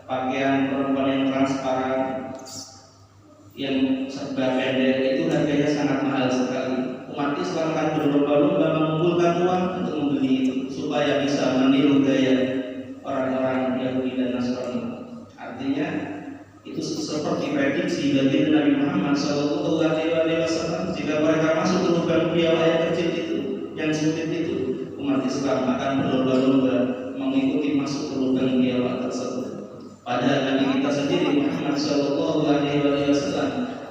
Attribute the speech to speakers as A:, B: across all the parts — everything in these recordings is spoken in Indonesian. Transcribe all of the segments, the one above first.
A: pakaian perempuan yang transparan, yang serba pendek, itu harganya sangat mahal sekali. Umat Islam akan berlomba-lomba mengumpulkan uang untuk membeli itu supaya bisa meniru gaya orang-orang Yahudi dan Nasrani. Artinya itu seperti prediksi bagi Nabi Muhammad SAW, jika mereka masuk ke lubang piala yang kecil itu, yang sempit itu, umat Islam akan berlomba-lomba mengikuti masuk ke lubang piala tersebut. Padahal Nabi kita sendiri Muhammad SAW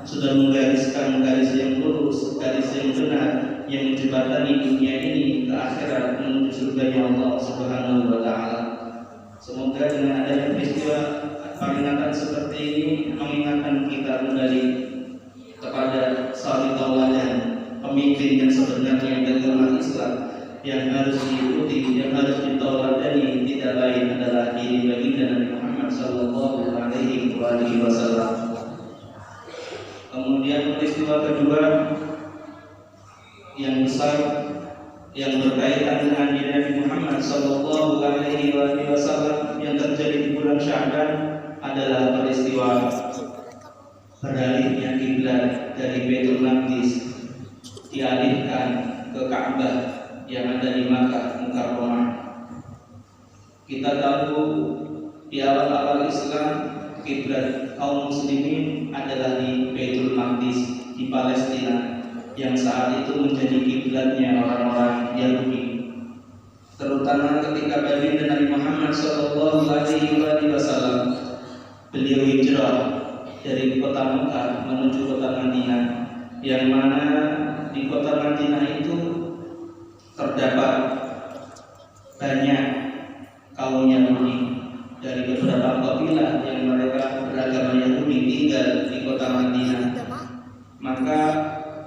A: sudah menggariskan garis yang lurus, garis yang benar, yang menjembatani dunia ini ke akhirat menuju surganya Allah Subhanahu wa Ta'ala. Semoga dengan adanya peristiwa peringatan seperti ini mengingatkan kita kembali kepada suri tauladan, pemimpin yang sebenarnya dari umat Islam yang harus diikuti, yang harus ditauladani, tidak lain adalah diri baginda Nabi Muhammad sallallahu alaihi wasallam. Kemudian peristiwa kedua yang besar yang berkaitan dengan diri Nabi Muhammad sallallahu alaihi wasallam yang terjadi di bulan Sya'ban adalah peristiwa beralihnya kiblat dari Baitul Maqdis dialihkan ke Ka'bah yang ada di Makkah Mukarramah. Kita tahu di awal-awal Islam kiblat kaum muslimin adalah di Baitul Maqdis di Palestina yang saat itu menjadi kiblatnya orang-orang Yahudi. Terutama ketika baginda Nabi Muhammad sallallahu alaihi wasallam beliau hijrah dari kota Mekah menuju kota Madinah, yang mana di kota Madinah itu terdapat banyak kaum Yahudi dari beberapa kabilah yang mereka beragama Yahudi tinggal di kota Madinah. Maka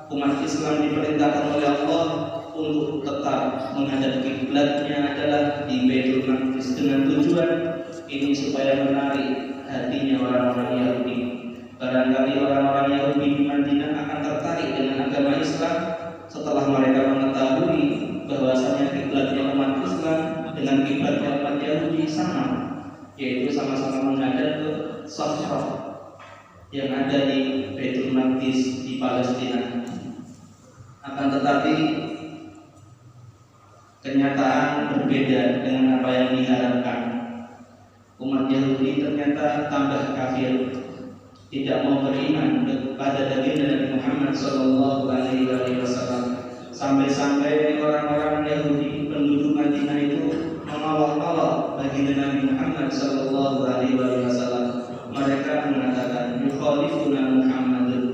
A: umat Islam diperintahkan oleh Allah untuk tetap menghadap kiblatnya adalah di Baitul Maqdis dengan tujuan ini supaya menarik hatinya orang-orang Yahudi. Barangkali orang-orang Yahudi di Madinah akan tertarik dengan agama Islam setelah mereka mengetahui bahwasanya kiblatnya umat Islam dengan kiblatnya umat Yahudi sama, yaitu sama-sama menghadap ke Safra yang ada di Baitul Maqdis di Palestina. Akan tetapi kenyataan berbeda dengan apa yang diharapkan. Umat Yahudi ternyata tambah kafir, tidak mau beriman kepada baginda Nabi Muhammad sallallahu alaihi wasallam. Sampai-sampai orang-orang Yahudi penduduk Madinah itu menolak-olok baginda Nabi Muhammad sallallahu alaihi wasallam. Mereka mengatakan yukhalifuna Muhammadun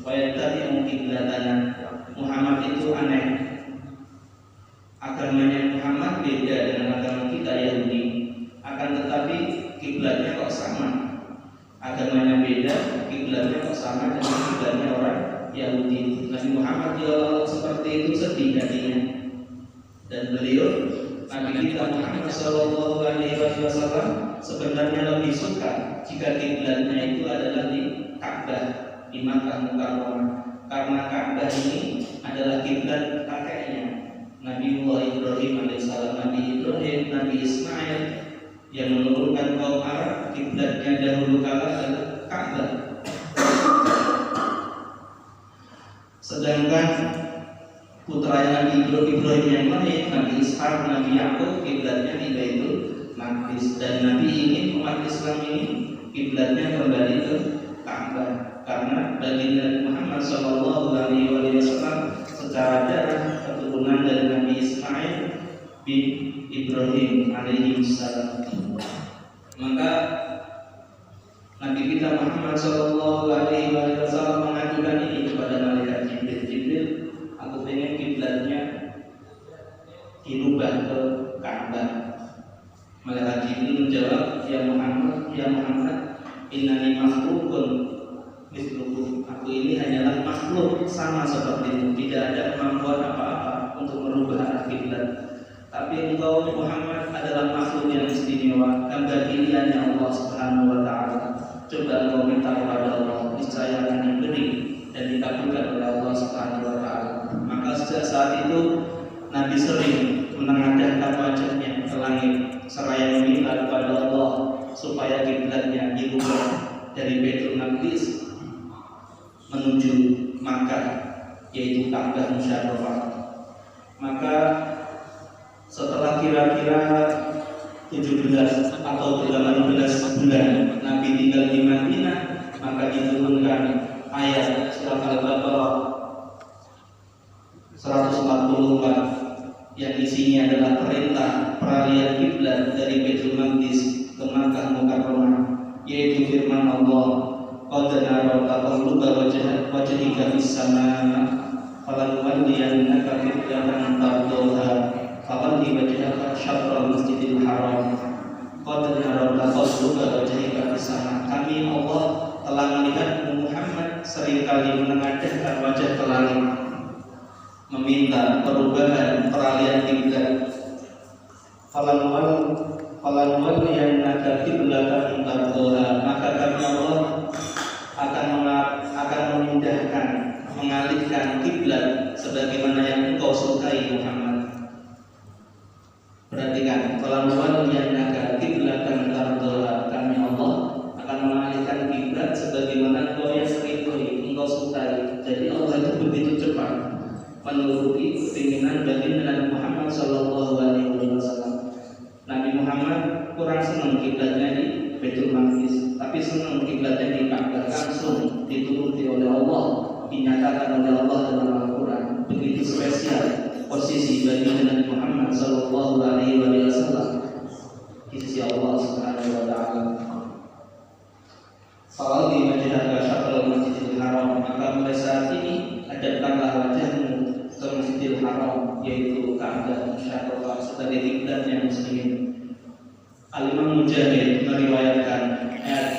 A: wa yattabi'u qiblatana. Muhammad itu aneh. Agamanya Muhammad beda dengan agama kita Yahudi. Akan tetapi kiblatnya kok sama. Agamanya beda, kiblatnya kok sama dengan kiblatnya orang Yahudi. Nabi Muhammad dialog seperti itu sedih hatinya. Dan beliau Nabi kita Muhammad sallallahu alaihi wasallam sebenarnya lebih suka jika kiblatnya itu adalah di Ka'bah di Makkah Mukarramah, karena Ka'bah ini adalah kiblat kakeknya Nabiullah Ibrahim alaihissalam. Nabi Ibrahim, Nabi Ismail yang menurunkan kaum Arab, kiblatnya dahulu kala adalah Ka'bah. Sedangkan putra Nabi Ibrahim yang lain, Nabi Ishak, Nabi Yakub, kiblatnya di Baitul Maqdis. Dan Nabi ini, umat Islam ini, kiblatnya kembali ke Ka'bah, karena baginda Muhammad sallallahu alaihi wasallam secara darah keturunan dari Nabi Ismail bin Ibrahim alaihi salam. Maka Nabi kita Muhammad sallallahu alaihi wasallam mengajukan ini kepada malaikat Jibril. Jibril, aku pengen kiblatnya dirubah ke Ka'bah. Malaikat Jibril menjawab, ya Muhammad, innani makhluqun mislukum. Aku ini hanyalah makhluk sama sepertimu, tidak ada kemampuan apa-apa untuk merubah arah kiblat. Tapi engkau Muhammad adalah makhluk yang istimewa, hamba pilihannya Allah Subhanahu wa Ta'ala. Coba engkau minta kepada Allah, niscaya akan diberi dan dikabulkan oleh Allah Subhanahu wa Ta'ala. Maka sejak saat itu Nabi sering menengadahkan wajahnya ke langit seraya meminta kepada Allah supaya kiblatnya dirubah dari Baitul Maqdis menuju Makkah, yaitu Ka'bah Musyarrafah. Maka setelah kira-kira 17 atau 18 bulan Nabi tinggal di Madinah, maka diturunkan ayat surat Al-Baqarah 144 yang isinya adalah perintah peralihan kiblat dari Baitul Maqdis ke Makkah Mukarramah, yaitu firman Allah, qad nara taqalluba wajhika fis samaa falanwalliyannaka qiblatan tardawha fawalli wajhaka syatral masjidil haram qad nara taqalluba wajhika fis samaa. Kami Allah telah melihatmu Muhammad seringkali menengadahkan wajah ke langit, meminta perubahan peralihan kiblat. Falanwalliyannaka qiblatan tardawha, maka kami Allah akan memindahkan, mengalihkan kiblat sebagaimana yang engkau sukai Muhammad. Perhatikan, falanwalliyannaka qiblatan tardawha, kami Allah akan mengalihkan kiblat sebagaimana engkau yang ridhoi, engkau sukai. Jadi Allah itu begitu cepat menuruti keinginan baginda Nabi Muhammad sallallahu alaihi wasallam. Nabi Muhammad kurang senang kiblatnya di Baitul Maqdis, tapi senang kiblatnya di Ka'bah, langsung dituruti oleh Allah, dinyatakan oleh Allah dalam Al-Quran. Begitu spesial posisi baginda Nabi Muhammad sallallahu alaihi wasallam di sisi Allah Subhanahu wa taala. Fawalli wajhaka syatral masjidil haram, maka mulai saat ini hadapkanlah wajahmu ke Masjidil Haram, yaitu Ka'bah Musyarrafah sebagai kiblatnya muslimin. Al-Imam Mujahid meriwayatkan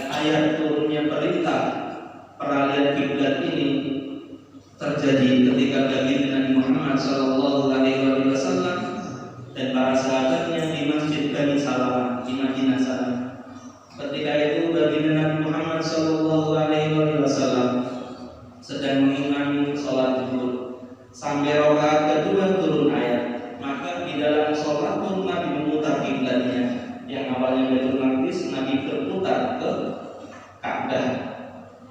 A: ayat turunnya perintah peralihan kiblat ini terjadi ketika baginda Nabi Muhammad sallallahu alaihi wasallam dan para sahabatnya di Masjid Bani Salamah di Madinah sana. Ketika itu baginda Nabi Muhammad sallallahu alaihi wasallam sedang mengimami sholat zuhur. Sampai rakaat kedua turun ayat. Maka di dalam sholat pun Nabi memutar kiblatnya. Yang awalnya Baitul Maqdis, Nabi berputar ke Ka'bah.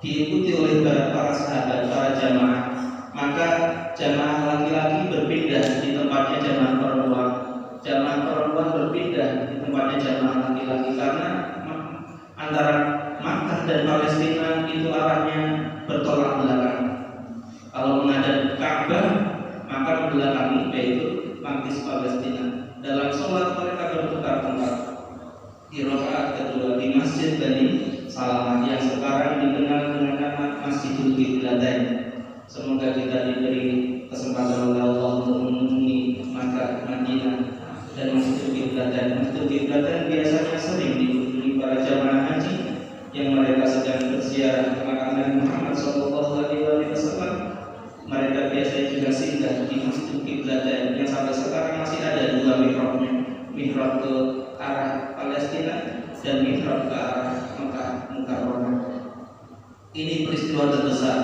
A: Diikuti oleh para sahabat, para jamaah. Maka jamaah laki-laki berpindah di tempatnya jamaah perempuan. Jamaah perempuan berpindah di tempatnya jamaah laki-laki, karena antara Makkah dan Palestina itu arahnya bertolak belakang. Kalau menghadap Ka'bah, maka membelakangi Baitul Maqdis Palestina. Dalam sholat mereka bertukar tempat. Di rakaat kedua di Masjid Bani Salamah yang sekarang dikenal dengan nama Masjidul Qiblatain. Semoga kita diberi kesempatan oleh Allah untuk mengunjungi Makkah, Madinah dan Masjidul Qiblatain. Masjidul Qiblatain biasanya sering dikunjungi para jamaah haji yang mereka sedang berziarah ke makam Nabi Muhammad SAW. Mereka biasanya juga singgah di Masjidul Qiblatain yang sampai sekarang masih ada dua mihrabnya, mihrab ke arah Palestina dan mihrab ke arah Makkah Mukarramah. Ini peristiwa terbesar,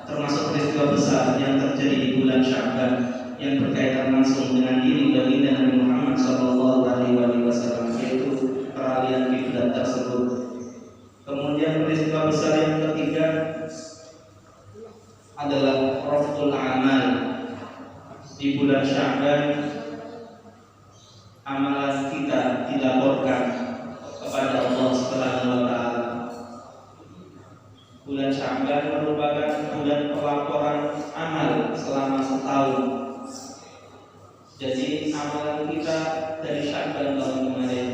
A: termasuk peristiwa besar yang terjadi di bulan Sya'ban yang berkaitan langsung dengan diri baginda Nabi Muhammad SAW, yaitu peralihan kiblat tersebut. Kemudian peristiwa besar yang ketiga adalah Raf'ul Amal. Di bulan Sya'ban amalan kita dilaporkan kepada Allah Subhanahu wa taala. Bulan Sya'ban merupakan bulan pelaporan amal selama setahun. Jadi amalan kita dari Sya'ban tahun kemarin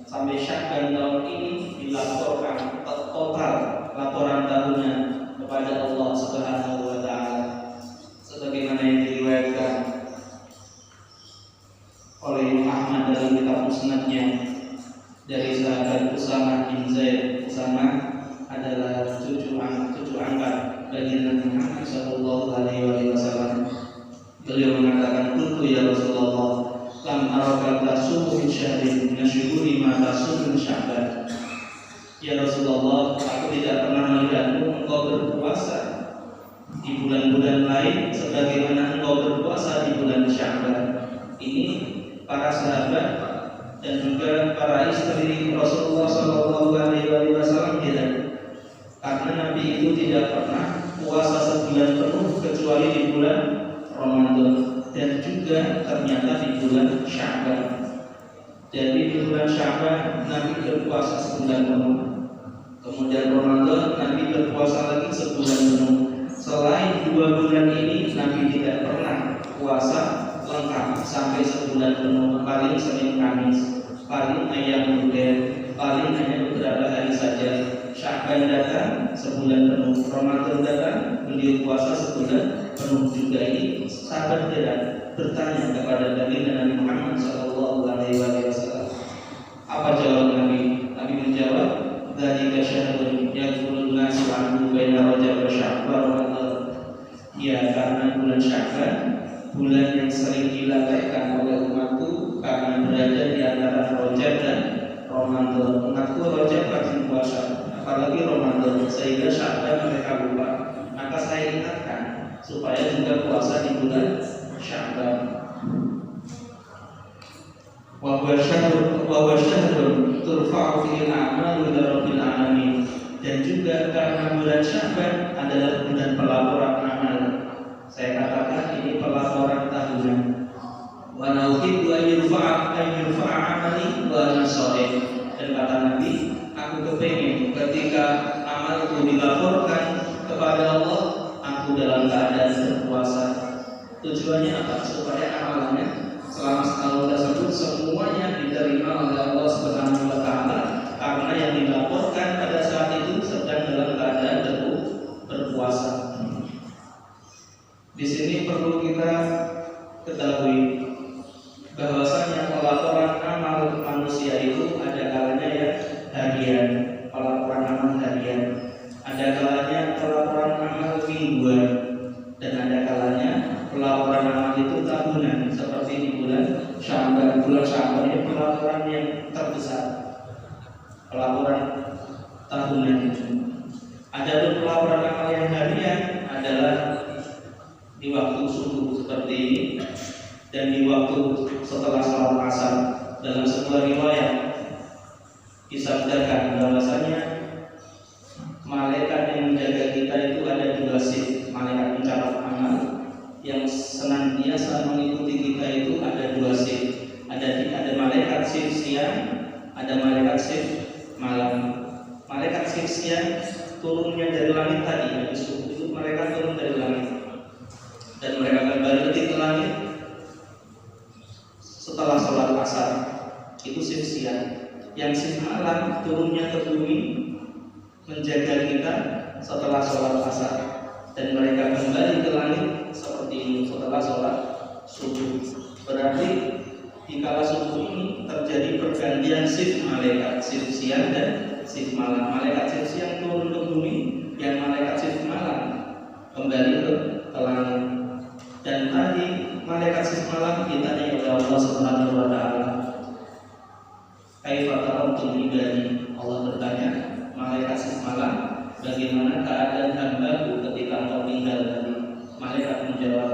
A: sampai Sya'ban tahun ini dilaporkan total laporan tahunnya kepada Allah Subhanahu wa taala, sebagaimana yang diriwayatkan oleh Imam Ahmad dalam kitab Musnadnya dari sahabat Usamah bin Zaid. Usamah adalah cucu angkat baginda Nabi Muhammad sallallahu alaihi wasallam. Beliau mengatakan, "Qultu ya Rasulullah, lam araka tasumu min syahrin min syuhuri ma tasumu min Sya'ban." Ya Rasulullah, aku tidak pernah melihatmu engkau berpuasa di bulan-bulan lain sebagaimana engkau berpuasa di bulan Sya'ban. Ini para sahabat dan juga para istri Rasulullah SAW tidak, karena Nabi itu tidak pernah puasa sebulan penuh kecuali di bulan Ramadan dan juga ternyata di bulan Sya'ban. Jadi di bulan Sya'ban Nabi berpuasa sebulan penuh, kemudian Ramadan Nabi berpuasa lagi sebulan penuh. Selain 2 bulan ini Nabi tidak pernah puasa lengkap sampai sebulan penuh, paling Senin Kamis, paling ayam bulan, paling hanya beberapa hari saja. Sya'ban datang sebulan penuh, Ramadan datang beliau puasa sebulan penuh juga. Ini sahabat bertanya kepada Nabi Muhammad SAW, apa jawab Nabi? Nabi menjawab, dzalika syahrun yaqulun nasu anhu baina Rajab wa Sya'ban wa Ramadan. Ya, karena bulan Sya'ban bulan yang sering dilalaikan oleh umatku karena berada di antara Rajab dan Ramadan. Umatku Rajab rajin puasa, apalagi Ramadan, sehingga Sya'ban mereka lupa. Maka saya ingatkan supaya juga puasa di bulan Sya'ban. Wa huwa syahrun turfa'u fihi al-a'malu ila rabbil alamin. Dan juga karena bulan Sya'ban adalah bulan pelaporan amal. Saya katakan ini pelaporan tahunan. Wa nauhibbu an yurfa'a amali wa ana shalih. Dan kata Nabi, aku kepingin ketika amalku dilaporkan kepada Allah, aku dalam keadaan berpuasa. Tujuannya apa? Supaya amalannya selama setahun tersebut semuanya diterima oleh Allah Subhanahu wa Ta'ala, karena yang dilaporkan pada saat itu sedang dalam keadaan berpuasa. Di sini perlu kita ketahui bahwasanya pelaporan amal manusia itu ada kalanya ya harian, pelaporan amal harian, ada kalanya pelaporan amal mingguan, dan ada kalanya pelaporan amal itu tahunan, seperti di bulan Sya'ban. Bulan Sya'ban ini pelaporan yang terbesar, pelaporan tahunan itu. Ada pelaporan amal yang harian adalah di waktu subuh seperti ini dan di waktu setelah salat asar. Dalam sebuah riwayat disabdakan bahwasanya malaikat yang menjaga kita itu ada 2 shift. Malaikat pencatat amal yang senantiasa mengikuti kita itu ada 2 shift. Ada malaikat shift siang, ada malaikat shift malam. Malaikat shift siang turunnya dari langit tadi, dari subuh itu mereka turun dari langit dan mereka kembali lagi ke langit setelah sholat asar. Itu shift siang. Yang shift malam turunnya ke bumi menjaga kita setelah sholat asar, dan mereka kembali ke langit seperti ini setelah sholat subuh. Berarti di kala subuh ini terjadi pergantian shift malaikat, shift siang dan shift malam. Malaikat shift siang turun ke bumi, yang malaikat shift malam kembali ke langit. Dan tadi malaikat shift malam ditanya oleh Allah Subhanahu wa Ta'ala, kaifa taraktum ibadi? Allah bertanya, malaikat shift malam, bagaimana keadaan hambaku ketika engkau tinggal tadi? Malaikat menjawab,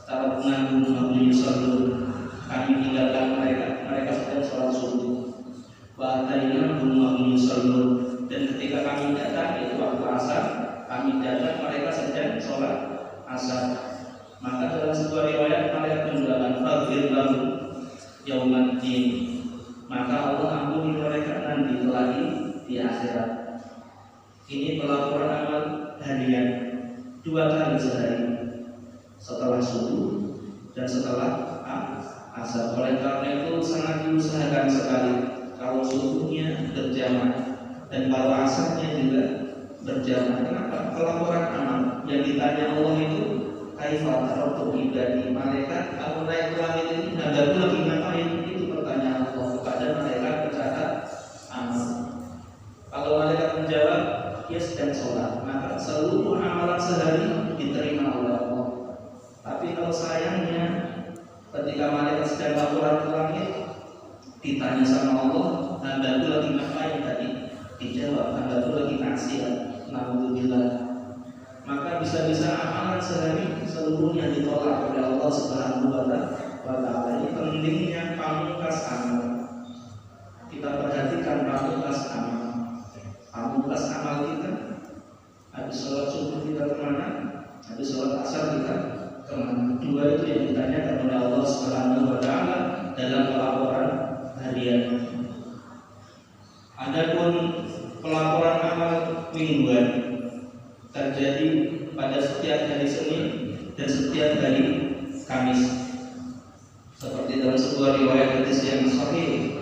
A: taraknahum wa hum yusallun. Kami tinggalkan mereka sedang sholat subuh. Wa atainahum wa hum yusallun. Dan ketika kami datang, itu waktu asar, kami datang mereka sedang sholat asar. Maka dalam sebuah riwayat malaikat mendoakan, faghfir lahum yaumaddin. Maka Allah ampuni mereka nanti lagi di akhirat. Ini pelaporan amal harian 2 kali sehari, setelah subuh dan setelah asar. Oleh karena itu sangat diusahakan sekali kalau subuhnya berjamaah dan kalau asarnya juga berjamaah. Kenapa? Pelaporan amal yang ditanya Allah itu, kaifa taraktum ibadi? Malaikat, aku naik ke langit ini, hambaku lagi ngapain? Itu pertanyaan Allah kepada malaikat pencatat amal. Kalau malaikat menjawab, dia sedang sholat, maka seluruh amalan sehari diterima oleh Allah. Tapi kalau sayangnya ketika malaikat sedang laporan ke langit, ditanya sama Allah, hambaku lagi ngapain tadi? Dijawab, hambaku lagi maksiat. Alhamdulillah. Maka bisa-bisa amalan sehari seluruhnya ditolak oleh Allah Subhanahu wa Ta'ala. Ini pentingnya pamungkas amal. kita perhatikan pamungkas amal. Pamungkas amal kita, habis sholat subuh kita kemana? Habis sholat asar kita kemana? Dua itu yang ditanyakan oleh Allah Subhanahu wa Ta'ala dalam pelaporan harian. Adapun pelaporan amal mingguan terjadi pada setiap hari Senin dan setiap hari Kamis. Seperti dalam sebuah riwayat hadis yang sahih,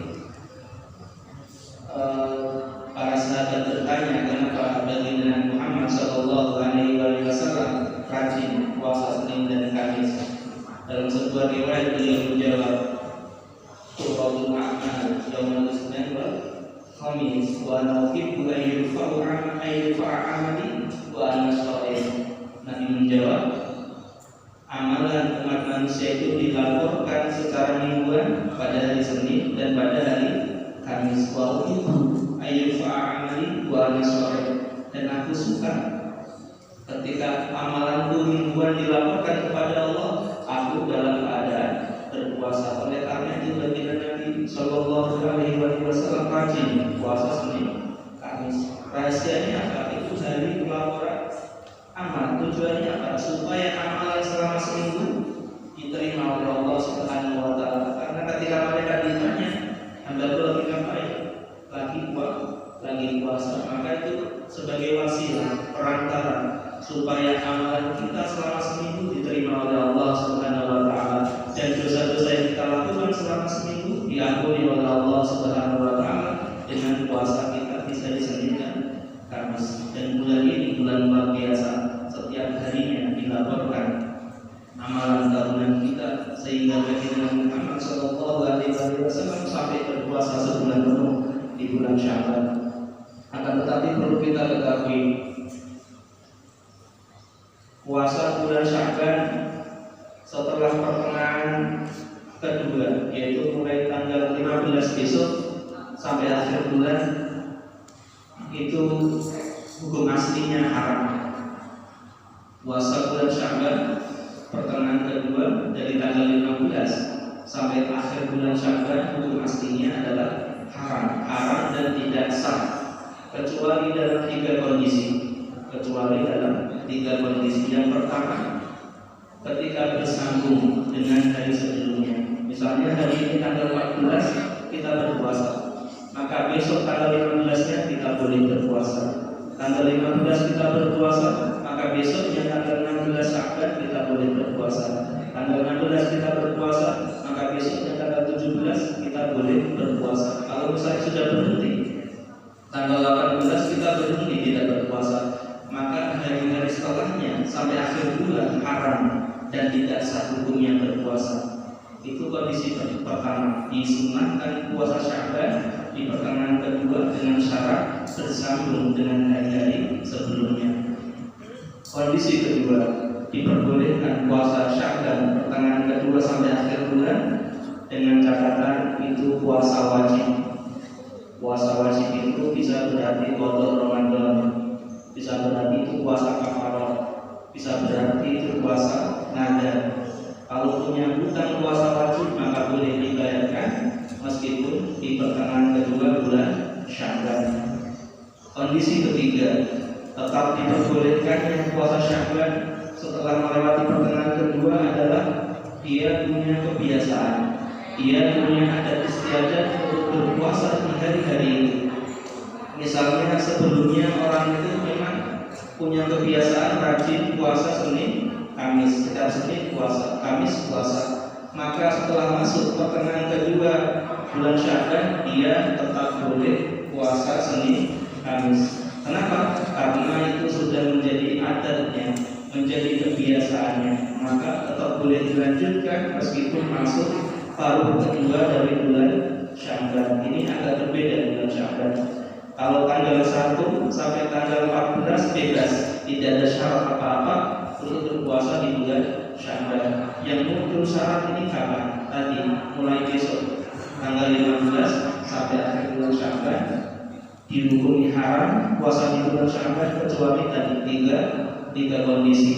A: para sahabat bertanya kenapa baginda Muhammad Sallallahu Alaihi Wasallam rajin puasa Senin dan Kamis. Dalam sebuah riwayat beliau menjawab, "Qurratul a'mal yaumul Isnin wal Khamis wa ana uhibbu an yurfa'a amali wa ana sha'im." Nabi menjawab, amalan umat manusia itu dilaporkan secara mingguan pada hari Senin dan pada hari Kamis. Wa uhibbu an yurfa'a amali wa ana sha'im. Dan aku suka ketika amalanku mingguan dilaporkan kepada Allah, aku dalam keadaan berpuasa. Oleh karena itu baginda Nabi Sallallahu Alaihi Wasallam rajin puasa Senin Kamis. Rahasianya apa? Itu hari pelaporan amal. Tujuannya apa? Supaya amalan selama seminggu diterima oleh Allah Subhanahu wa Ta'ala. Karena ketika mereka ditanya, hamba lagi ngapain? Lagi puasa. Maka itu sebagai wasilah, perantara supaya amalan kita selama seminggu diterima oleh Allah Subhanahu wa Ta'ala, dan dosa-dosa yang kita lakukan selama seminggu diampuni oleh Allah Subhanahu wa Ta'ala dengan puasa kita bisa di Senin dan Kamis. Dan bulan ini bulan luar biasa, setiap harinya dilaporkan amalan tahunan kita, sehingga baginda Muhammad Sallallahu Alaihi Wasallam sampai berpuasa sebulan penuh di bulan Sya'ban. Akan tetapi perlu kita ketahui, puasa bulan Sya'ban setelah pertengahan kedua, yaitu mulai tanggal 15 besok sampai akhir bulan, itu hukum aslinya haram. Puasa bulan Sya'ban pertengahan kedua dari tanggal 15 sampai akhir bulan Sya'ban hukum aslinya adalah haram dan tidak sah, kecuali dalam tiga kondisi. Yang pertama, ketika bersambung dengan hari sebelumnya. Misalnya hari ini tanggal 14 kita berpuasa, maka besok tanggal 15-nya kita boleh berpuasa. Tanggal 15 kita berpuasa, maka besoknya tanggal 16 Sya'ban kita boleh berpuasa. Tanggal 16 kita berpuasa, maka besoknya tanggal 17 kita boleh berpuasa. Kalau misalnya sudah berhenti tanggal 18 kita berhenti tidak berpuasa, maka hari-hari setelahnya sampai akhir bulan haram dan tidak sah hukumnya berpuasa. Itu kondisi pertama. Disunahkan puasa Sya'ban di pertengahan kedua dengan syarat bersambung dengan hari-hari sebelumnya. Kondisi kedua, diperbolehkan puasa Sya'ban pertengahan kedua sampai akhir bulan dengan catatan itu puasa wajib. Puasa wajib itu bisa berarti qada Ramadan, bisa berarti itu puasa kafarah, bisa berarti itu puasa nadar. Kalau punya hutang puasa wajib maka boleh dibayarkan meskipun di pertengahan kedua bulan Sya'ban. Kondisi ketiga, tetap diperbolehkannya puasa Sya'ban setelah melewati pertengahan kedua adalah dia punya kebiasaan, dia punya adat istiadat untuk berpuasa di hari-hari itu. Misalnya sebelumnya orang itu memang punya kebiasaan rajin puasa Senin Kamis, setiap Senin puasa, Kamis puasa. Maka setelah masuk pertengahan kedua bulan Sya'ban dia tetap boleh puasa Senin Kamis. Kenapa? Karena itu sudah menjadi adatnya, menjadi kebiasaannya, maka tetap boleh dilanjutkan meskipun masuk paruh kedua dari bulan Sya'ban. Ini agak berbeda bulan Sya'ban. Kalau tanggal 1 sampai tanggal 14 bebas, tidak ada syarat apa-apa untuk berpuasa di bulan Sya'ban. Yang muncul syarat ini kapan? Tadi, mulai besok tanggal 15 sampai akhir bulan Sya'ban dihukumi haram puasa di bulan Sya'ban kecuali tadi tiga kondisi.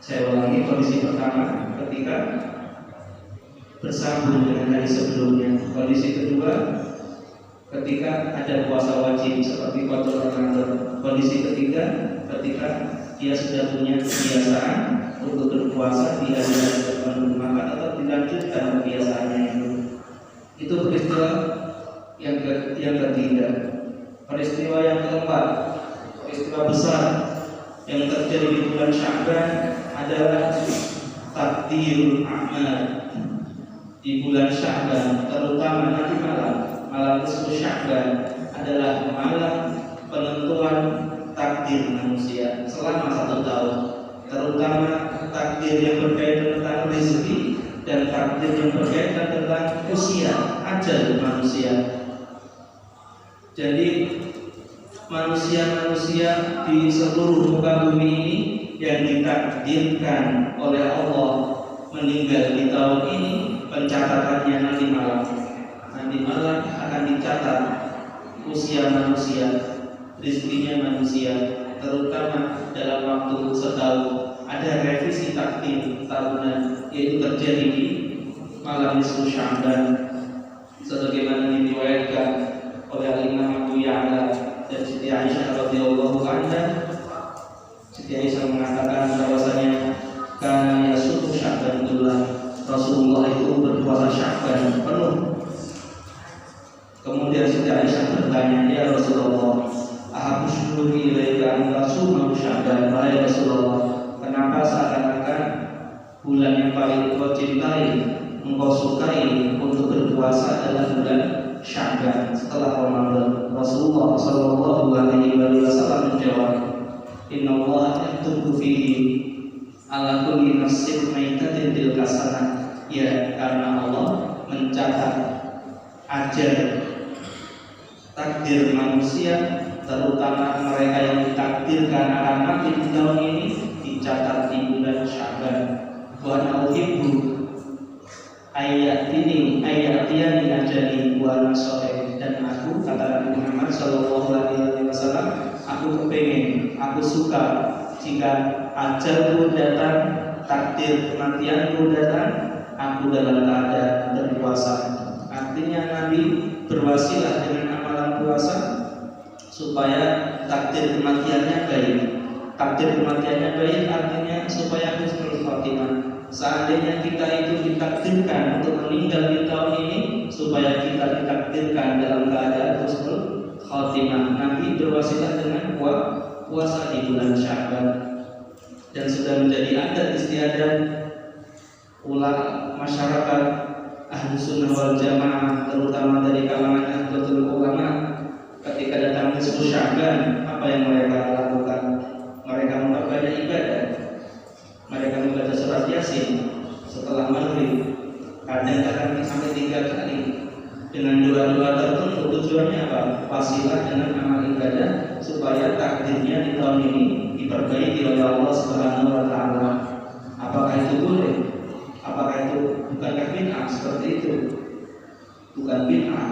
A: Saya ulangi, kondisi pertama ketika bersambung dengan hari sebelumnya. Kondisi kedua ketika ada puasa wajib seperti qada Ramadan. Kondisi ketiga, ketika dia sudah punya kebiasaan untuk berpuasa di hari-hari tertentu, maka tetap dilanjutkan kebiasaannya itu. Itu peristiwa yang ketiga. Peristiwa yang keempat, peristiwa besar yang terjadi di bulan Sya'ban adalah takdirul a'mal. Di bulan Sya'ban, terutama nanti malam nisfu Sya'ban adalah malam penentuan takdir manusia selama 1 tahun, terutama takdir yang berkaitan tentang rezeki dan takdir yang berkaitan tentang usia, ajal manusia. Jadi manusia-manusia di seluruh muka bumi ini yang ditakdirkan oleh Allah meninggal di tahun ini, pencatatannya nanti malam akan dicatat usia manusia, rezekinya manusia, terutama dalam waktu setahun. Ada revisi takdir tahunan yaitu terjadi di malam nisfu Sya'ban, sebagaimana diriwayatkan oleh Imam Abu Ya'la dan Siti Aisyah radhiyallahu anha. Siti Aisyah mengatakan bahwasanya kana yasumu Sya'ban kullah, Rasulullah itu berpuasa Sya'ban penuh. Kemudian Siti Aisyah bertanya, ya Rasulullah, ahabbu syuhuri ilaika an tasumu Sya'ban? Wahai Rasulullah, kenapa seakan-akan bulan yang paling engkau cintai, engkau sukai untuk berpuasa adalah bulan Sya'ban setelah Ramadan? Rasulullah sallallahu alaihi wasallam menjawab, inna Allah yaktubu fihi ala kulli nafsin maitatin bil hasanah. Ya, karena Allah mencatat ajal takdir manusia, terutama mereka yang ditakdirkan akan mati di tahun ini, dicatat di bulan Sya'ban. Wa nauhibbu ayatini ajali wa nasore. Dan aku, kata Nabi Muhammad sallallahu alaihi wasallam, aku kepengen, aku suka jika ajalku datang, takdir kematianku datang, aku dalam keadaan berpuasa. Artinya Nabi berwasilah dengan amalan puasa supaya takdir kematiannya baik. Takdir kematiannya baik artinya supaya husnul khotimah. Seandainya kita itu ditakdirkan untuk meninggal di tahun ini, supaya kita ditakdirkan dalam keadaan husnul khotimah, Nabi berwasilah dengan puasa di bulan Sya'ban. Dan sudah menjadi adat istiadat ulama masyarakat ahli sunnah wal jamaah, terutama dari kalangan Nahdlatul Ulama, ketika datang nisfu Sya'ban, apa yang mereka lakukan? Mereka memperbanyak ibadah. Mereka membaca surat Yasin setelah maghrib, kadang-kadang sampai 3 kali, dengan doa-doa tertentu. Tujuannya apa? Wasilah dengan amal ibadah supaya takdirnya di tahun ini diperbaiki oleh Allah Subhanahu wa taala. Apakah itu boleh? Apakah itu bukankah bid'ah seperti itu? Bukan bid'ah.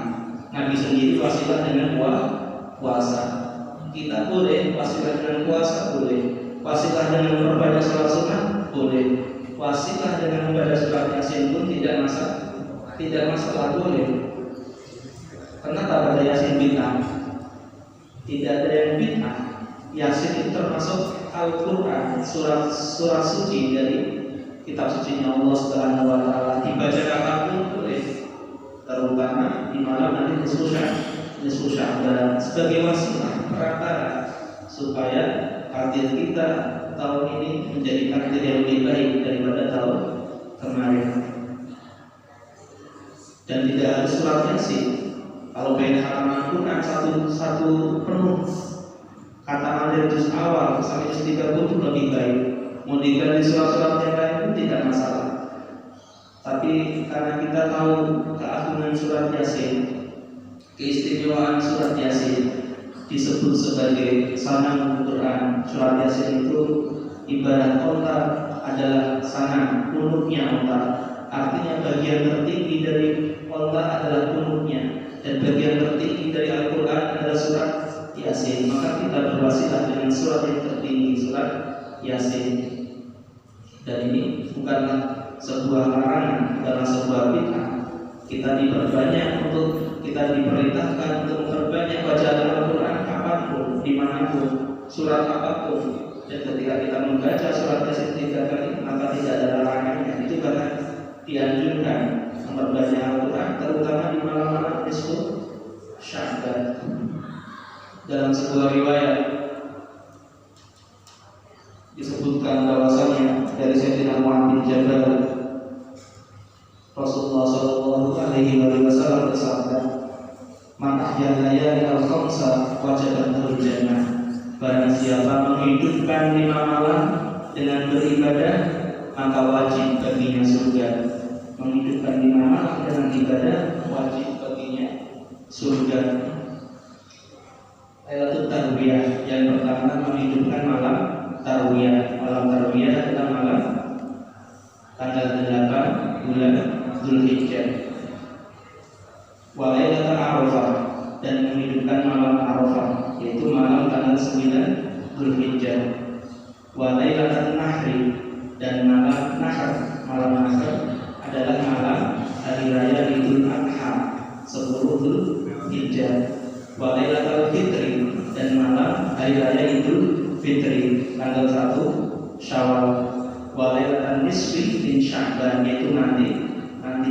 A: Nabi sendiri wasilah dengan puasa. Kita boleh wasilah dengan puasa, boleh. Wasilah dengan memperbanyak salat sunnah, boleh. Wasilah dengan membaca surat Yasin pun tidak masalah, boleh. Kenapa baca Yasin bid'ah? Tidak ada yang bid'ah. Yasin itu termasuk Al-Quran, surat suci dari kitab sucinya Allah Subhanahu wa taala. Dibaca kapanpun boleh, terutama di malam nanti nisfu Sya'ban sebagai wasilah perantara supaya takdir kita tahun ini menjadi takdir yang lebih baik daripada tahun kemarin. Dan tidak harus surat Yasin. Kalau pengen halaman Quran satu penuh, katakan dari juz awal sampai juz 30 lebih baik. Mau diganti surat-surat yang lain pun tidak masalah. Tapi karena kita tahu keagungan surat Yasin, keistimewaan surat Yasin, disebut sebagai sanam Quran. Surat Yasin itu ibarat onta, adalah sanam, punuknya onta. Artinya bagian tertinggi dari onta adalah punuknya, dan bagian tertinggi dari Al-Quran adalah surat Yasin. Maka kita berwasilah dengan surat yang tertinggi, surat Yasin. Dan ini bukanlah sebuah larangan, bukanlah sebuah bid'ah, Kita diperintahkan untuk memperbanyak bacaan Al-Quran kapanpun, dimanapun, surat apapun. Dan ketika kita membaca surat Yasin 3 kali, maka tidak ada larangannya. Itu karena dianjurkan memperbanyak Al-Quran, terutama di malam-malam nisfu Sya'ban. Dalam sebuah riwayat disebutkan bahwasanya dari Sayyidina Mu'adz bin Jabal, Rasulullah Shallallahu Alaihi Wasallam bersabda, "Man ahya layali al-khamsa wajabat lahu jannah." Barang siapa menghidupkan 5 malam dengan beribadah, maka wajib baginya surga. Menghidupkan 5 malam dengan ibadah, wajib baginya surga. Lailatul Tarwiyah yang pertama menghidupkan malam Tarwiyah. Malam Tarwiyah adalah malam tanggal 8 bulan Dzulhijjah. Wa Lailatul Arafah, dan menghidupkan malam Arafah, yaitu malam tanggal 9 Dzulhijjah. Wa Lailatul Nahri, dan malam Nahr. Malam Nahr adalah malam hari raya Idul Adha 10 Dzulhijjah. Wa Lailatul Fitri, dan malam hari raya Idul Fitri tanggal 1 Syawal. Wa Lailatul Nisfi min Sya'ban, yaitu nanti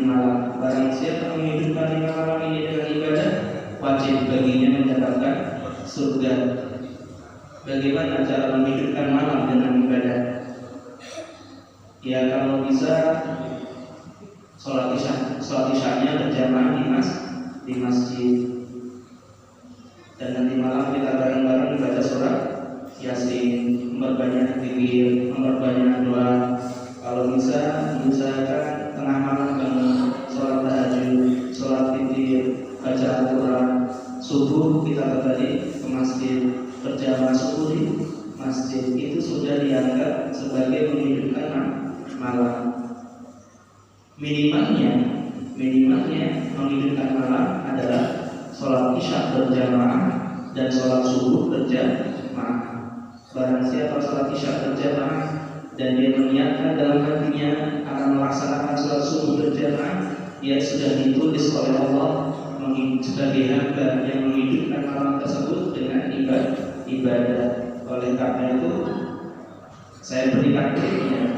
A: malam. Barang siapa menghidupkan 5 malam ini dengan ibadah, wajib baginya mendapatkan surga. Bagaimana cara menghidupkan malam dengan ibadah? Ya, kalau bisa sholat isyanya berjamaah di masjid. Dan nanti malam kita bareng-bareng baca surat Yasin, memperbanyak zikir, memperbanyak doa. Kalau bisa diusahakan tengah malam bangun, sholat tahajud, sholat witir, baca Al-Quran. Subuh kita kembali ke masjid, berjamaah subuh di masjid. Itu sudah dianggap sebagai menghidupkan malam. Minimalnya menghidupkan malam adalah sholat isya berjamaah dan sholat subuh berjamaah. Barang siapa sholat isya berjamaah dan dia meniatkan dalam hatinya akan melaksanakan sholat subuh berjamaah, dia sudah ditulis oleh Allah sebagai hamba yang menghidupkan malam tersebut dengan ibadah. Oleh karena itu, saya berikan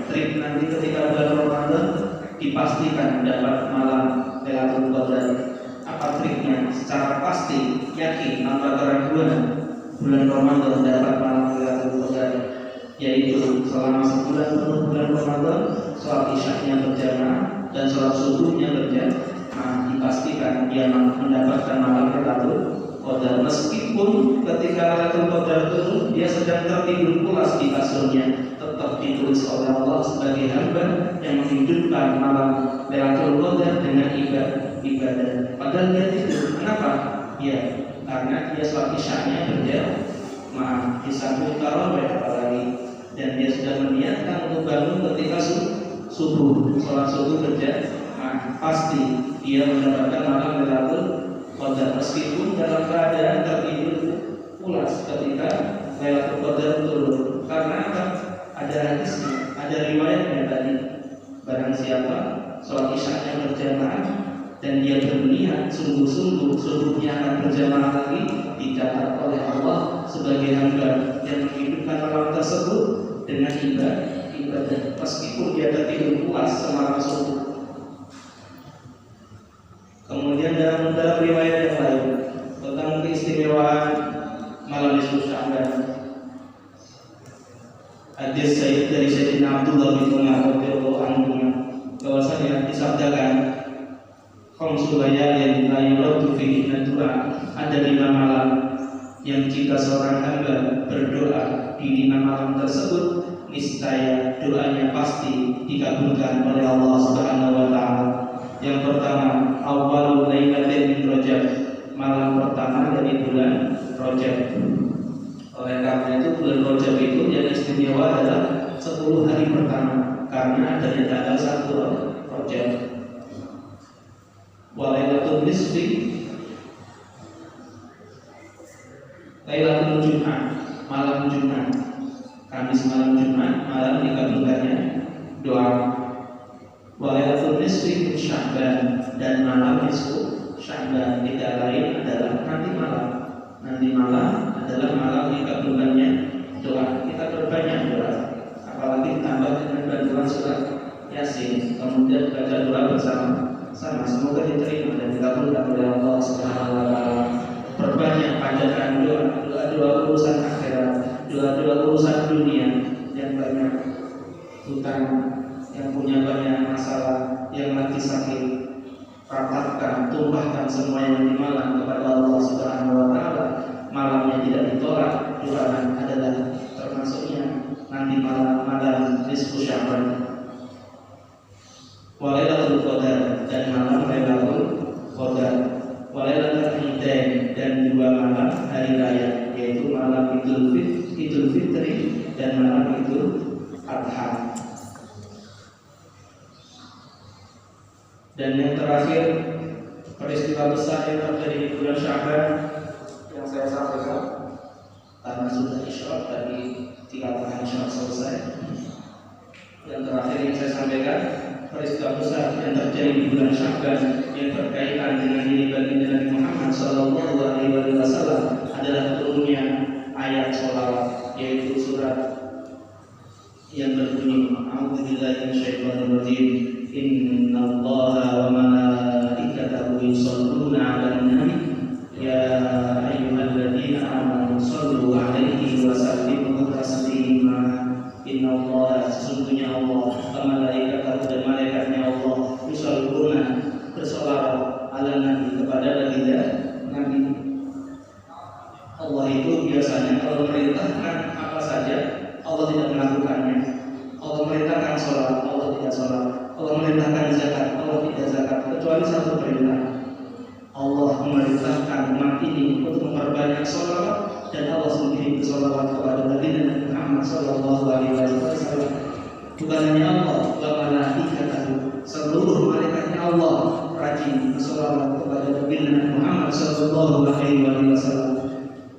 A: trik nanti ketika bulan Ramadan dipastikan dapat malam Lailatul Qadar. Apa triknya? Secara pasti, yakin tanpa keraguan, bulan Ramadan dapat malam Lailatul Qadar, yaitu selama sebulan penuh bulan Ramadan, sholat isyanya berjamaah dan sholat subuhnya berjamaah. Dipastikan dia mendapatkan malam Lailatul Qadar. Meskipun ketika Lailatul Qadar turun dia sedang tertidur pulas di kasurnya, tetap ditulis oleh Allah sebagai hamba yang menghidupkan malam Lailatul Qadar dengan ibadah. Padahal dia tidur. Kenapa? Ya, karena dia sholat isyanya berjamaah disambung tarawih apalagi, dan dia sudah meniatkan untuk bangun ketika subuh, sholat subuh berjamaah. Pasti dia mendapatkan malam Lailatul Qadar meskipun dalam keadaan tertidur pulas ketika Lailatul Qadar turun. Karena apa? Ada hadisnya, ada riwayatnya tadi. Barang siapa sholat isyanya berjamaah dan dia berniat sungguh-sungguh subuhnya akan berjamaah lagi, dicatat oleh Allah sebagai hamba yang menghidupkan malam tersebut dengan ibadah meskipun dia tertidur pulas semalam subuh. Kemudian dalam riwayat yang lain tentang keistimewaan malam nisfu Sya'ban, hadis dari Sayyidina Abdullah bin Umar radhiyallahu anhu bahwasanya disabdakan, khamsu layalin la yuraddu fihinna du'a, ada 5 malam yang jika seorang hamba berdoa di 5 malam tersebut, niscaya doanya pasti dikabulkan oleh Allah Subhanahu wa taala. Yang pertama, awwalul lailatin min Rajab, malam pertama dari bulan Rajab. Oleh karena itu bulan Rajab itu yang istimewa adalah 10 hari pertama karena dari tanggal 1 Rajab. Wa lailatul nisfi, Lailatul Jumat, malam Jumat, Kamis malam Jumat, malam dikabulkannya doa. Wa lailatul nisfi min Sya'ban, dan malam nisfu Sya'ban tidak lain adalah nanti malam. Nanti malam adalah malam yang kabulkannya doa. Kita berbanyak doa, apalagi ditambah dengan bantuan surat Yasin, kemudian baca doa bersama-sama, semoga diterima dan dikabulkan oleh Allah Subhanahu wa taala. Perbanyak panjatkan doa urusan akhirat, doa urusan dunia. Yang banyak hutang, yang punya banyak masalah, yang lagi sakit, rapatkan, tumpahkan semuanya di malam kepada Allah Subhanahu wa taala. Malam yang tidak ditolak doa adalah termasuknya nanti malam nisfu Sya'ban. Wa lailatul qadar, dan malam lailatul qadar. Wa lailatul idain, dan dua malam hari raya, yaitu malam Idul Fitri dan malam Idul Adha. Dan yang terakhir, peristiwa besar yang terjadi di bulan Sya'ban yang saya sampaikan, karena sudah isyraq tadi, tilawah isyraq selesai. Yang terakhir yang saya sampaikan, peristiwa besar yang terjadi di bulan Sya'ban yang berkaitan dengan diri baginda Nabi Muhammad Sallallahu Alaihi Wasallam adalah turunnya ayat sholawat, yaitu surat yang berbunyi A'udzubillahi minasyaitonirrajim, Innallaha wa malaikatahu yusholluna 'alan nabi ya ayyuhalladzina amanu shollu 'alaihi wa sallimu taslima. Innallaha, sesungguhnya Allah, wa malaikatahu, dan malaikatnya Allah, yusholluna, bersolawat, 'alan nabi, kepada baginda Nabi. Allah itu biasanya kalau memerintahkan apa saja, Allah tidak melakukannya. Allah memerintahkan sholat, Allah tidak sholat. Allah memerintahkan zakat, Allah tidak zakat, kecuali satu perintah. Allah memerintahkan umat ini untuk memperbanyak sholawat, dan Allah sendiri bersolawat kepada baginda Nabi Muhammad Sallallahu Alaihi Wasallam. Bukan hanya Allah, wa malaikatahu, seluruh malaikatnya Allah rajin bersolawat kepada baginda Nabi Muhammad Sallallahu Alaihi Wasallam.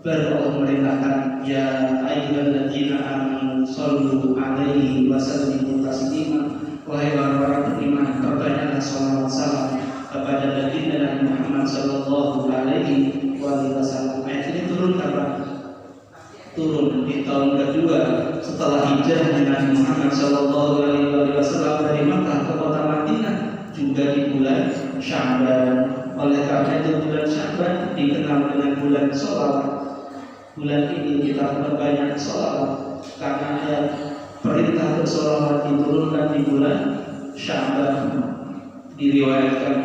A: Baru Allah memerintahkan, ya ayyuhalladzina amanu shollu 'alaihi wa sallimu taslima. Wahai orang-orang beriman, perbanyaklah sholawat salam kepada baginda Nabi Muhammad Sallallahu Alaihi Wasallam. Ayat ini turun kapan? Turun di tahun kedua setelah hijrah Nabi Muhammad Sallallahu Alaihi Wasallam dari Makkah ke kota Madinah, juga di bulan Sya'ban. Oleh karena itu bulan Sya'ban dikenal dengan bulan sholawat. Bulan ini kita perbanyak sholawat karena ayat perintah bersolawat diturunkan di bulan Sya'ban. Diriwayatkan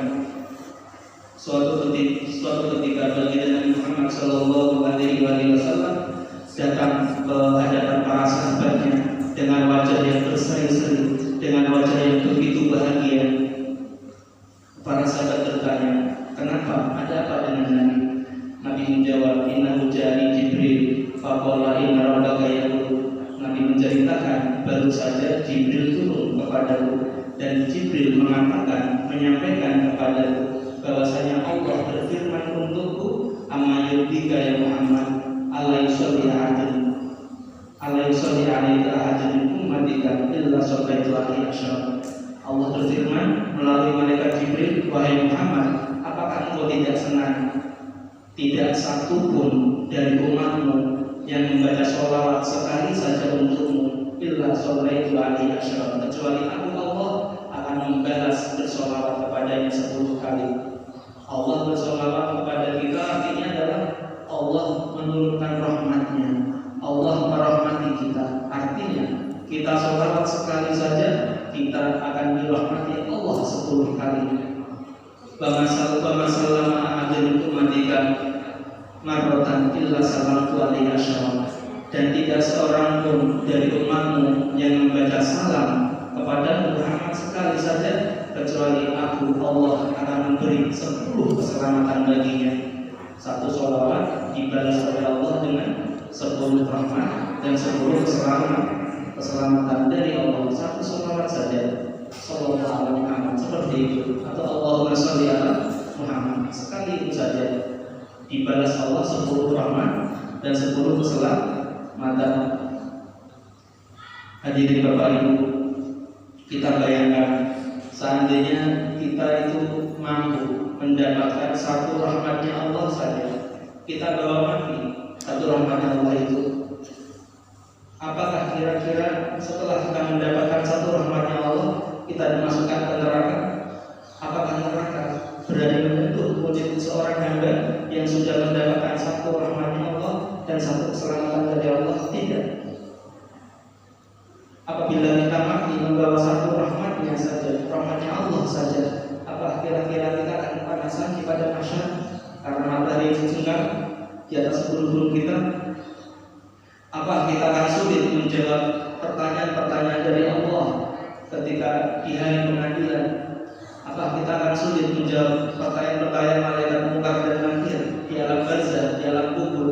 A: suatu ketika baginda Nabi Muhammad Sallallahu Alaihi Wasallam datang ke hadapan para sahabatnya dengan wajah yang berseri-seri, dengan wajah yang begitu bahagia. Para sahabat bertanya, kenapa? Ada apa dengan Nabi? Nabi menjawab, innahu jari Jibril faqala inna rabbaka yaqul. Nabi menceritakan, baru saja Jibril turun kepadaku, dan Jibril menyampaikan kepadaku bahwasanya Allah berfirman untukku, amma yurdika ya Muhammad alaihi alaika ahadun min ummatika illa shallaitu alaihi asyara. Allah berfirman melalui malaikat Jibril, wahai Muhammad, apakah engkau tidak senang tidak satu pun dari umatmu yang membaca sholawat sekali saja untukmu illa shallaitu alaihi asyara, kecuali aku Allah akan membalas bersolawat kepadanya 10 kali. Allah bersolawat kepada kita artinya adalah Allah menurunkan rahmatnya, Allah merahmati kita. Artinya kita sholawat sekali saja kita akan dirahmati Allah 10 kali. Bamasalama ahadun umatika marrotan illa salamtu alaihi asyara, dan tidak seorang pun dari umatmu yang membaca salam kepada Muhammad sekali saja, kecuali aku Allah akan memberi 10 keselamatan baginya. Satu sholawat dibalas oleh Allah dengan 10 rahmat dan 10 keselamatan dari Allah. Satu sholawat saja, sallallahu alaihi Muhammad, seperti itu, atau Allahumma sholli ala Muhammad, sekali itu saja dibalas Allah 10 rahmat dan 10 keselamatan. Hadirin Bapak Ibu, kita bayangkan seandainya kita itu mampu mendapatkan satu rahmatnya Allah saja, kita bawa mati satu rahmatnya Allah itu, apakah kira-kira setelah kita mendapatkan satu rahmatnya Allah kita dimasukkan ke neraka? Apakah neraka berani membentuk wujud seorang hamba yang sudah mendapatkan satu rahmatnya Allah dan satu keselamatan dari Allah? Tidak. Apabila kita mati membawa satu rahmatnya saja, rahmatnya Allah saja, apa kira-kira kita akan kepanasan di pada mahsyar karena matahari sungguh di atas bulu-bulu kita? Apa kita akan sulit menjawab pertanyaan-pertanyaan dari Allah ketika di hari pengadilan? Apa kita akan sulit menjawab pertanyaan-pertanyaan malaikat mungkar dan nakir di alam barzah, di alam kubur,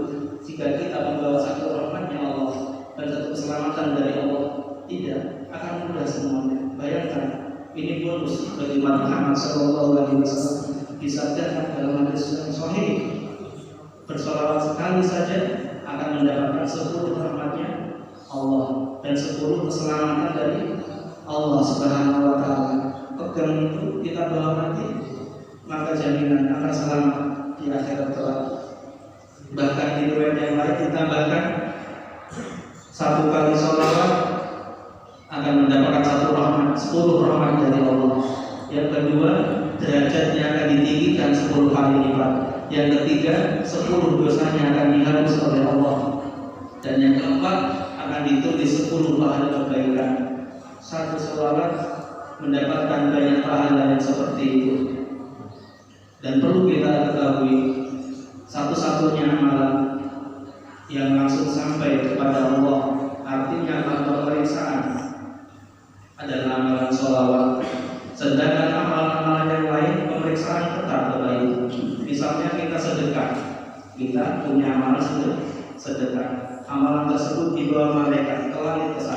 A: jika kita membawa satu rahmatnya Allah dan satu keselamatan dari Allah? Tidak, akan mudah semuanya. Bayangkan, ini bonus bagi Muhammad SAW disabdakan dalam hadis yang sahih, bersolawat sekali saja akan mendapatkan 10 rahmatnya Allah dan 10 keselamatan dari Allah Subhanahu wa Ta'ala. Pegang itu, kita bawa mati, maka jaminan akan selamat di akhirat kelak. Bahkan di riwayat yang lain ditambahkan 1 kali sholawat akan mendapatkan 1 rahmat, 10 rahmat dari Allah. Yang kedua, derajatnya akan ditinggikan 10 kali lipat. Yang ketiga, 10 dosanya akan dihapus oleh Allah. Dan yang keempat, akan ditulis 10 pahala kebaikan. 1 sholawat mendapatkan banyak pahala yang seperti itu. Dan perlu kita ketahui, satu-satunya amalan yang langsung sampai kepada Allah, artinya tanpa pemeriksaan, adalah amalan sholawat. Sedangkan amalan-amalan yang lain pemeriksaan tetap baik. Misalnya kita sedekah, kita punya amalan sedekah. Amalan tersebut dibawa malaikat ke langit ke-1.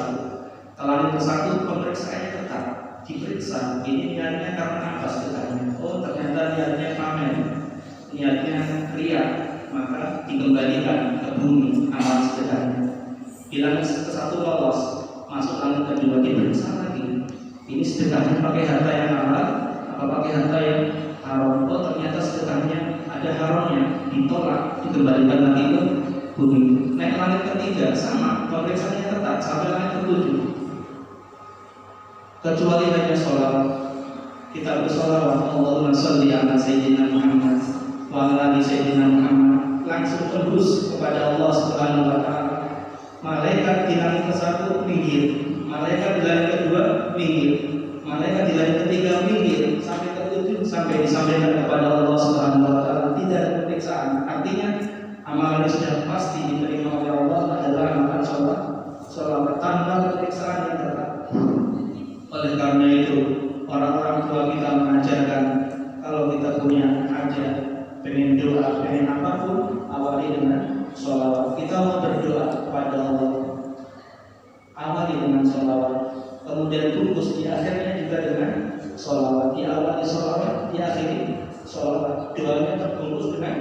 A: Ke langit ke-1 pemeriksaannya tetap diperiksa. Ini niatnya karena apa sedekahnya? Oh, ternyata niatnya pamer, niatnya riya, maka dikembalikan ke bumi amalan sedekahnya. Bilang ke-1 lolos, masuk langit ke-2 diperiksa lagi. Ini sedekahnya pakai harta yang halal apa pakai harta yang haram? Oh, ternyata sedekahnya ada haramnya, ditolak, dikembalikan lagi ke bumi. Naik langit ke-3 sama, pemeriksaannya tetap sampai langit ke-7. Kecuali hanya sholawat. Kita bersolawat, Allahumma sholli ala sayyidina Muhammad wa ala ali sayyidina Muhammad, langsung tembus kepada Allah Subhanahu wa Ta'ala. Malaikat di langit ke-1 minggir, malaikat di langit ke-2 minggir, malaikat di langit ke-3 minggir, sampai ke-7 sampai disampaikan kepada Allah Subhanahu wa Ta'ala. Tidak ada pemeriksaan. Artinya amalan yang sudah pasti diterima oleh Allah adalah amalan sholawat tanpa pemeriksaan yang ketat. Oleh karena itu, orang-orang tua kita mengajarkan kalau kita punya hajat, pengen doa, pengen apapun, awali dengan sholawat. Kita mau berdoa kepada Allah, awali dengan sholawat. Kemudian bungkus di akhirnya juga dengan sholawat. Diawali sholawat, diakhiri sholawat. Doanya terbungkus dengan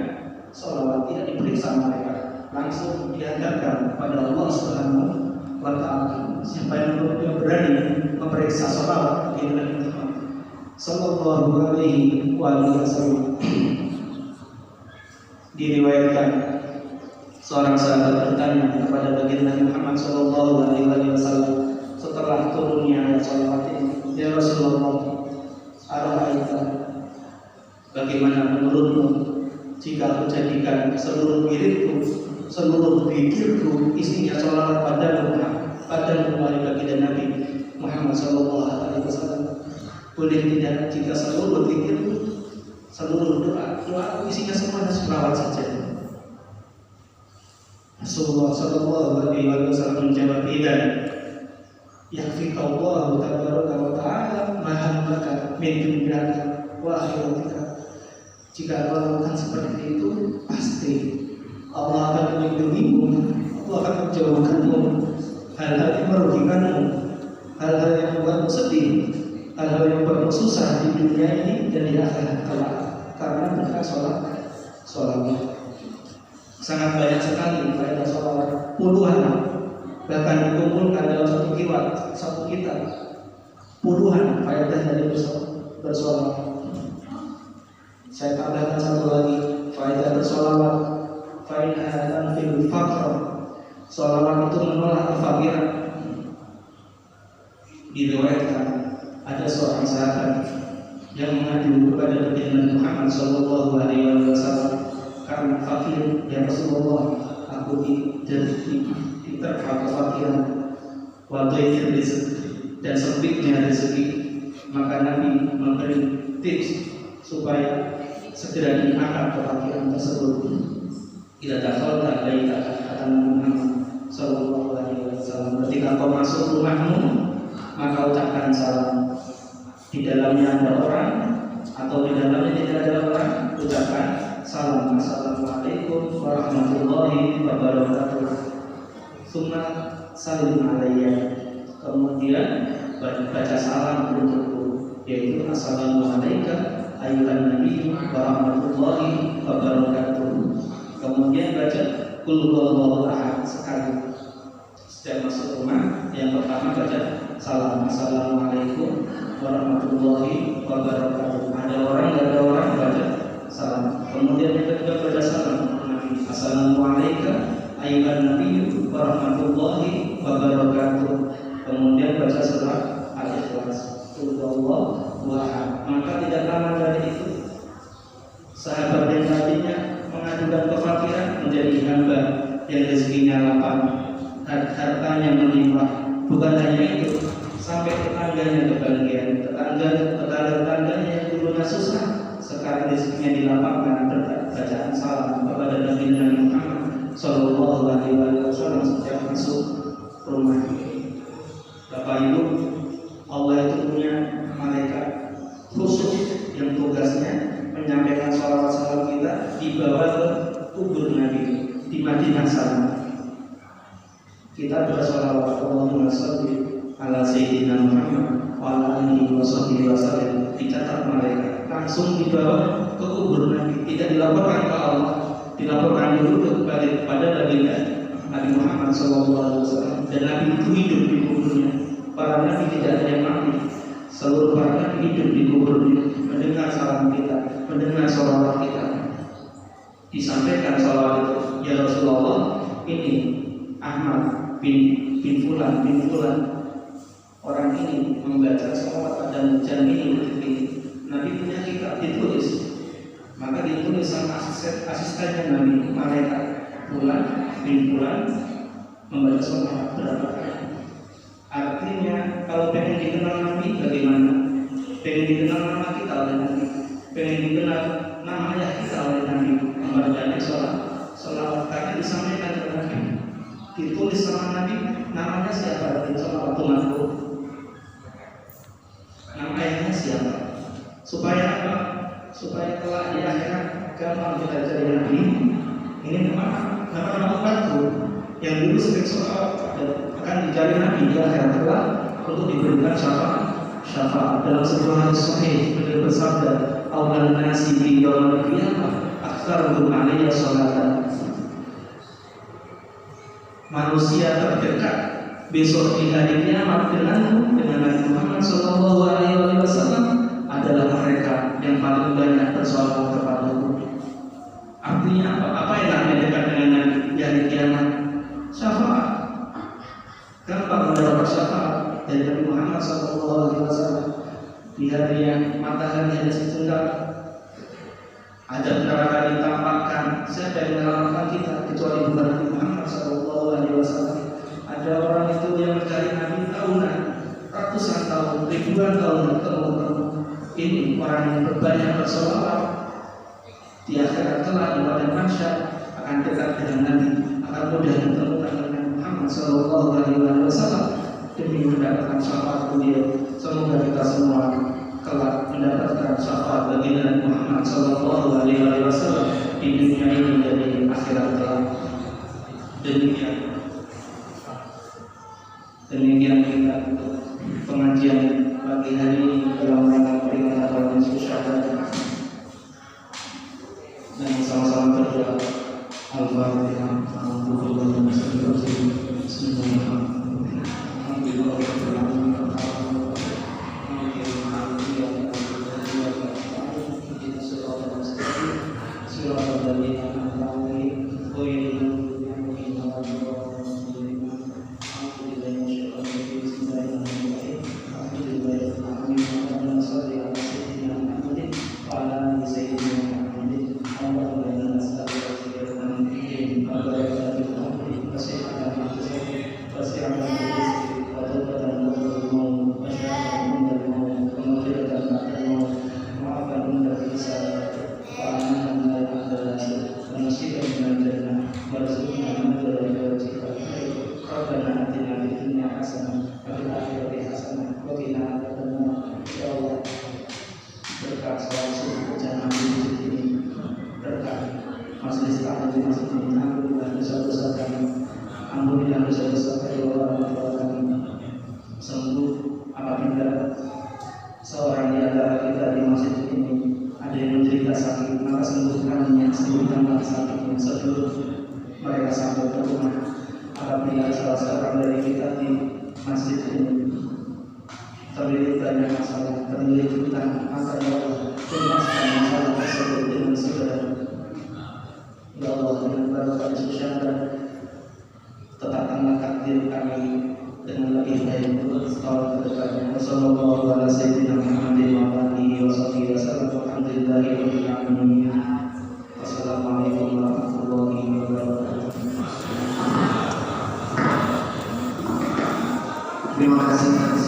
A: sholawat, tidak diperiksa mereka, langsung dihantarkan kepada Allah Subhanahu wa Ta'ala. Siapa yang berani memeriksa sholawat di Nabi Muhammad sallallahu alaihi wasallam. Diriwayatkan seorang sahabat bertanya kepada baginda Nabi Muhammad sallallahu alaihi wasallam setelah turunnya ayat sholawat ini, ya Rasulullah, ara'aita, bagaimana menurutmu jika aku jadikan seluruh wiridku, seluruh zikirku isinya sholawat pada baginda Nabi Muhammad sallallahu alaihi wasallam? Boleh tidak jika seluruh zikirku, seluruh doa isinya semuanya sholawat saja? Rasulullah sallallahu alaihi wasallam menjawab, tidak. Yakfika Allah tabaraka wa ta'ala ma hammaka min dunyaka wa akhiratika. Jika Allah melakukan seperti itu, pasti Allah akan melindungimu, Allah akan menjauhkanmu hal-hal yang merugikanmu, hal-hal yang membuatmu sedih, hal-hal yang membuatmu susah di dunia ini dan di akhirat kelak, karena berkat sholawat. Sangat banyak sekali faedah sholawat, puluhan, bahkan dikumpulkan dalam satu kitab,
B: puluhan faedah dari bersolawat. Saya tambahkan satu lagi faedah bersolawat. Faedah tanfil faqr. Solawat itu menolak kefakiran. Diriwayatkan ada seorang sahabat yang mengadu kepada Nabi Muhammad Sallallahu Alaihi Wasallam karena fakir, ya Rasulullah, aku diterpa kefakiran, wadai rezeki dan sempitnya rezeki. Maka Nabi memberi tips supaya segera diangkat kefakiran tersebut. Kita dakhalta baitaka, kata Nabi Muhammad Sallallahu Alaihi Wasallam, ketika kau masuk rumahmu, maka ucapkan salam. Di dalamnya ada orang atau di dalamnya tidak ada orang, ucapkan salam. Assalamualaikum warahmatullahi wabarakatuh. Summa salim alayya. Kemudian baca salam untukku, yaitu assalamualaikum ayyuhan nabi warahmatullahi wabarakatuh. Kemudian baca qul huwallahu ahad sekali. Setiap masuk rumah, yang pertama baca salam. Assalamualaikum warahmatullahi wabarakatuh. Ada orang, tidak ada orang, baca salam. Kemudian yang kedua baca salam. Assalamualaikum ayyuhan nabi warahmatullahi wabarakatuh. Kemudian baca surat Al-Ikhlas. Qul huwallahu ahad. Maka tidak lama dari itu, sahabat yang tadinya mengadukan kefakiran menjadi hamba yang rezekinya lapang, hartanya melimpah. Bukan hanya itu, sampai tetangganya kebahagiaan. Tetangga-tetangganya yang dulunya susah, sekarang rezekinya dilapangkan berkat bacaan salam kepada Nabi Muhammad Sallallahu Alaihi Wasallam setiap masuk rumah. Bapak Ibu, Allah itu punya malaikat khusus yang tugasnya menyampaikan salawat salam kita dibawa ke kubur Nabi di Madinah sana. Kita bersalawat Allahumma sholli ala sayyidina Muhammad wa ala alihi wasallam, dicatat malaikat, langsung dibawa ke kubur Nabi, tidak dilaporkan ke Allah, dilaporkan dulu kepada Nabi Muhammad SAW. Dan Nabi itu hidup di kuburnya. Para Nabi tidak ada yang mati, seluruh para Nabi hidup di kuburnya, mendengar salam kita, mendengar sholawat kita. Disampaikan sholawat itu, ya Rasulullah, ini Ahmad bin Fulan orang ini membaca sholawat dan jam ini. Nabi punya kitab ditulis, maka ditulis sama asistennya Nabi, malaikat Fulan bin Fulan membaca sholawat berapa kali. Artinya kalau pengen dikenal Nabi bagaimana? Pengen dikenal nama kita oleh Nabi, pengen dikenal nama ayah kita oleh Nabi, membacanya sholawat karena disampaikan kepada Nabi, ditulis sama Nabi, namanya siapa? Di sholawat Tuhanku, nama ayahnya siapa? Supaya apa? Supaya kelak di akhirat gampang kita cari Nabi. Ini nama umatku yang dulu sering sholawat akan dicari Nabi di akhirat kelak untuk diberikan syafaat. Dalam sebuah hadis sahih beliau bersabda, "Awlan nasi fi yaumil qiyamah aktsaruhum 'alayya sholatan." Manusia terdekat besok di hari kiamat dengan Nabi Muhammad Sallallahu Alaihi Wasallam adalah mereka yang paling banyak bersolawat kepadaku. Artinya apa yang namanya dekat dengan Nabi di hari kiamat? Syafaat. Gampang mendapat syafaat dari Nabi Muhammad SAW di hari yang matahari hanya setengah. Ada neraka ditampakkan. Siapa yang menyelamatkan kita kecuali bukan Nabi Muhammad SAW? Ada orang itu yang mencari Nabi tahunan, ratusan tahun, ribuan tahun ketemu. Ini orang yang berbanyak bersolawat di akhirat kelak di padang mahsyar akan dekat dengan Nabi, akan mudah ditemukan dengan Muhammad Sallallahu Alaihi Wasallam demi mendapatkan syafaat beliau. Semoga kita semua kelak mendapatkan syafaat bagi Nabi Muhammad Sallallahu Alaihi Wasallam di dunia ini dan di akhirat kelak. Demikian kita pengajian pagi hari ini dalam rangka peringatan Bulan Syawal, dan sama-sama berdoa. Al-Fatihah. Bismillahirrahmanirrahim. hasanah wa fil akhirati hasanah wa qina adzabannar. Ya Allah, berkah salat subuh berjamaah di masjid ini, berkah majelis taklim di masjid ini, ampunilah dosa-dosa kami, ampunilah dosa-dosa kedua orang tua kami. Sembuh apabila seorang di antara kita di masjid ini ada yang menderita sakit, maka sembuhkannya, sembuhkanlah sakitnya sebelum mereka sampai ke rumah. Apabila salah seorang dari kita di masjid ini terlilit banyak masalah, terlilit hutang, maka ya Allah, tuntaskan masalah tersebut dengan segera. Ya Allah, dengan barokah sosial dan tetapkanlah takdir kami dengan lebih baik untuk tahun ke depannya. Wassallallahu ala sayyidina Muhammadin wa alihi wa sahbihi wasallam. Alhamdulillahi rabbil alamin. Wassalamualaikum warahmatullahi wabarakatuh.
C: Terima kasih atas